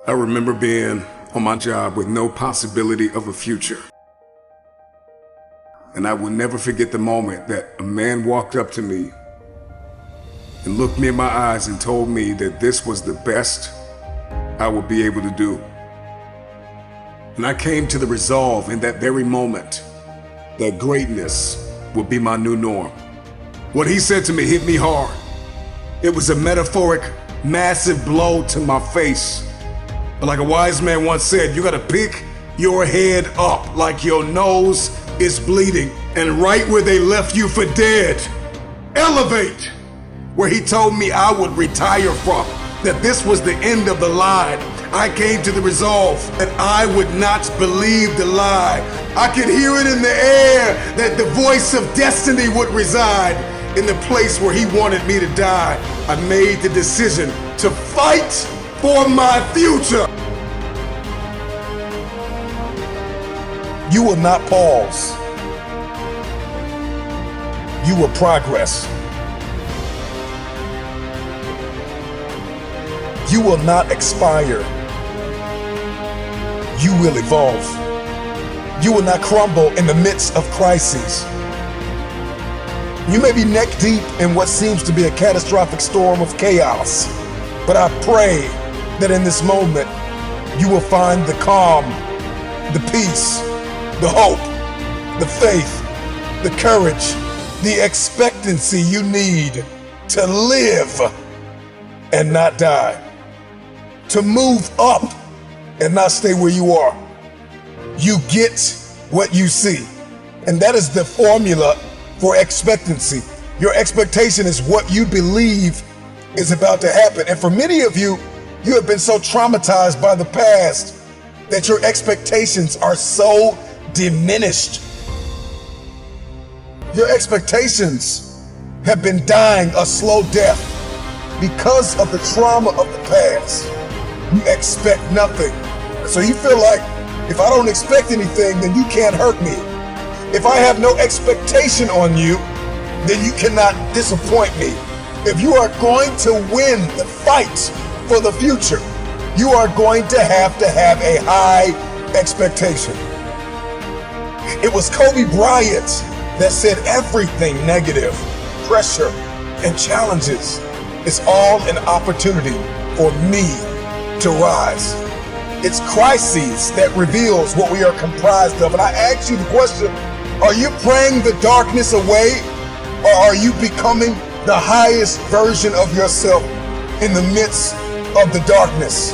I remember being on my job with no possibility of a future. And I will never forget the moment that a man walked up to me and looked me in my eyes and told me that this was the best I would be able to do. And I came to the resolve in that very moment that greatness would be my new norm. What he said to me hit me hard. It was a metaphoric, massive blow to my face. But like a wise man once said, you gotta pick your head up like your nose is bleeding. And right where they left you for dead, elevate. Where he told me I would retire from, that this was the end of the line. I came to the resolve that I would not believe the lie. I could hear it in the air that the voice of destiny would reside in the place where he wanted me to die. I made the decision to fight for my future. You will not pause. You will progress. You will not expire. You will evolve. You will not crumble in the midst of crises. You may be neck deep in what seems to be a catastrophic storm of chaos, but I pray that in this moment, you will find the calm, the peace, the hope, the faith, the courage, the expectancy you need to live and not die, to move up and not stay where you are. You get what you see. And that is the formula for expectancy. Your expectation is what you believe is about to happen. And for many of you, you have been so traumatized by the past that your expectations are so diminished. Your expectations have been dying a slow death because of the trauma of the past. You expect nothing. So you feel like, if I don't expect anything, then you can't hurt me. If I have no expectation on you, then you cannot disappoint me. If you are going to win the fight for the future, you are going to have a high expectation. It was Kobe Bryant that said everything negative, pressure, and challenges is all an opportunity for me to rise. It's crises that reveals what we are comprised of. And I ask you the question, are you praying the darkness away, or are you becoming the highest version of yourself in the midst of the darkness?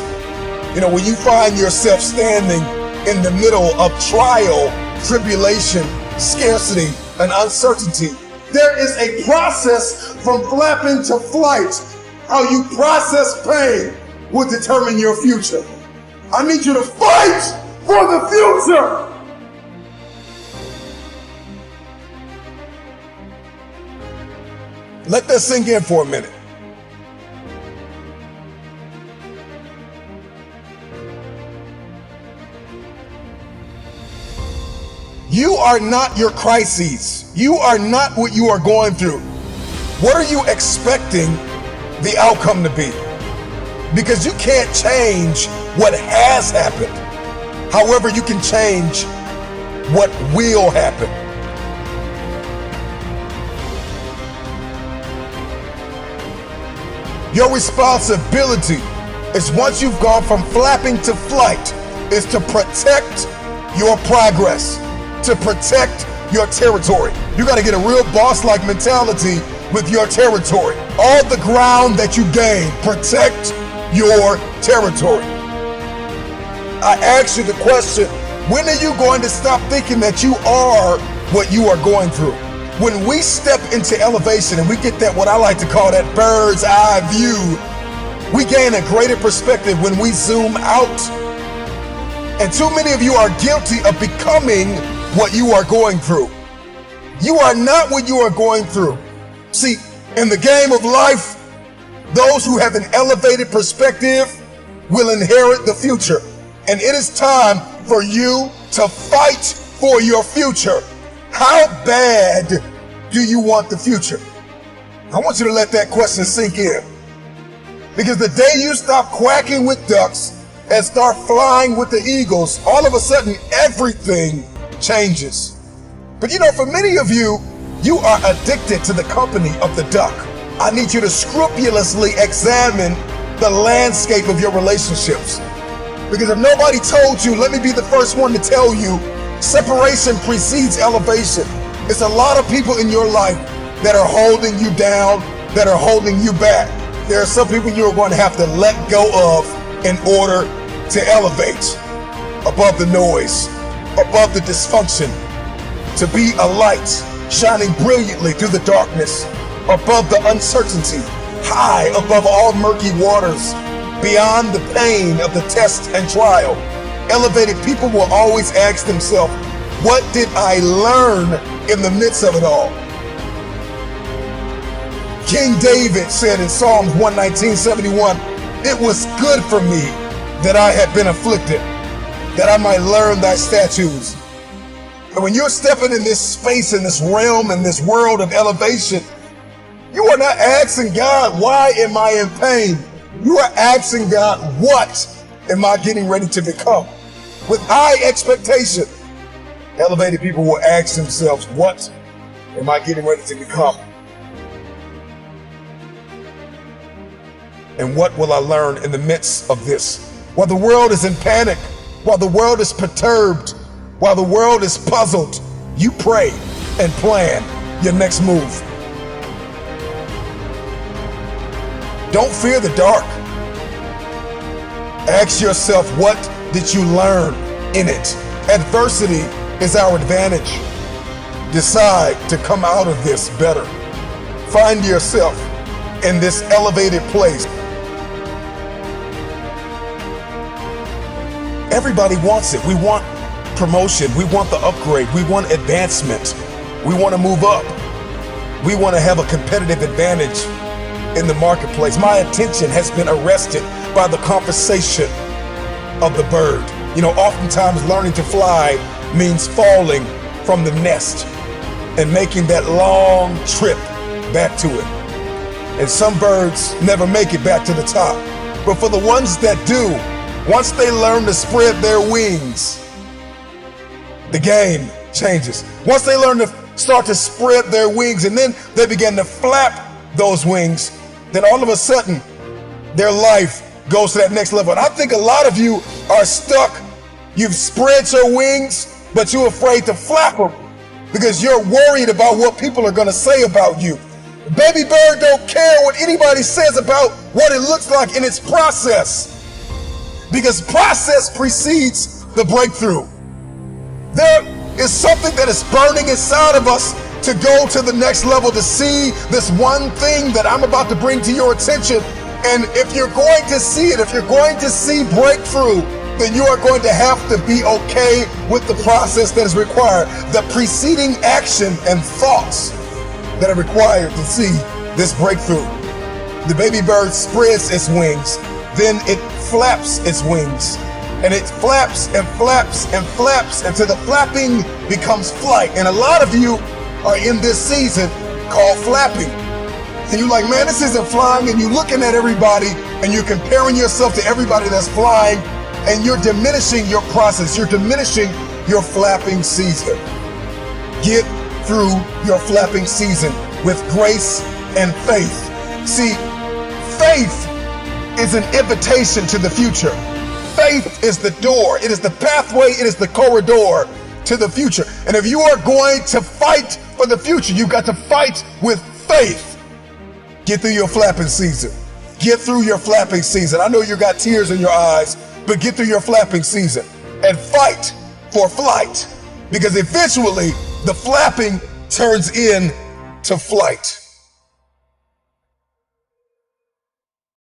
You know, when you find yourself standing in the middle of trial, tribulation, scarcity, and uncertainty, there is a process from flapping to flight. How you process pain will determine your future. I need you to fight for the future. Let that sink in for a minute. You are not your crises. You are not what you are going through. What are you expecting the outcome to be? Because you can't change what has happened. However, you can change what will happen. Your responsibility is, once you've gone from flapping to flight, is to protect your progress, to protect your territory. You got to get a real boss-like mentality with your territory. All the ground that you gain, protect your territory. I ask you the question, when are you going to stop thinking that you are what you are going through? When we step into elevation and we get that, what I like to call that bird's eye view, we gain a greater perspective when we zoom out. And too many of you are guilty of becoming what you are going through. You are not what you are going through. See, in the game of life, those who have an elevated perspective will inherit the future. And it is time for you to fight for your future. How bad do you want the future? I want you to let that question sink in. Because the day you stop quacking with ducks and start flying with the eagles, all of a sudden everything changes. But for many of you, you are addicted to the company of the duck. I need you to scrupulously examine the landscape of your relationships. Because if nobody told you, let me be the first one to tell you, separation precedes elevation. It's a lot of people in your life that are holding you down, that are holding you back. There are some people you're going to have to let go of in order to elevate above the noise, above the dysfunction, to be a light shining brilliantly through the darkness, above the uncertainty, high above all murky waters, beyond the pain of the test and trial. Elevated people will always ask themselves, what did I learn in the midst of it all? King David said in Psalms 119:71, it was good for me that I had been afflicted, that I might learn thy statutes. And when you're stepping in this space, in this realm, in this world of elevation, you are not asking God, why am I in pain? You are asking God, what am I getting ready to become? With high expectation, elevated people will ask themselves, what am I getting ready to become? And what will I learn in the midst of this? While the world is in panic, while the world is perturbed, while the world is puzzled, you pray and plan your next move. Don't fear the dark. Ask yourself, what did you learn in it? Adversity is our advantage. Decide to come out of this better. Find yourself in this elevated place. Everybody wants it. We want promotion. We want the upgrade. We want advancement. We want to move up. We want to have a competitive advantage in the marketplace. My attention has been arrested by the conversation of the bird. Oftentimes learning to fly means falling from the nest and making that long trip back to it. And some birds never make it back to the top. But for the ones that do, once they learn to spread their wings, the game changes. Once they learn to start to spread their wings and then they begin to flap those wings, then all of a sudden their life goes to that next level. And I think a lot of you are stuck. You've spread your wings, but you're afraid to flap them because you're worried about what people are going to say about you. Baby bird don't care what anybody says about what it looks like in its process, because process precedes the breakthrough. There is something that is burning inside of us to go to the next level, to see this one thing that I'm about to bring to your attention. And if you're going to see it, if you're going to see breakthrough, then you are going to have to be okay with the process that is required, the preceding action and thoughts that are required to see this breakthrough. The baby bird spreads its wings, then it flaps its wings, and it flaps and flaps and flaps until the flapping becomes flight. And a lot of you are in this season called flapping. And you're like, man, this isn't flying. And you're looking at everybody and you're comparing yourself to everybody that's flying, and you're diminishing your process. You're diminishing your flapping season. Get through your flapping season with grace and faith. See, faith is an invitation to the future. Faith is the door. It is the pathway. It is the corridor to the future. And if you are going to fight for the future, you've got to fight with faith. Get through your flapping season. Get through your flapping season. I know you got tears in your eyes, but get through your flapping season and fight for flight, because eventually the flapping turns into flight.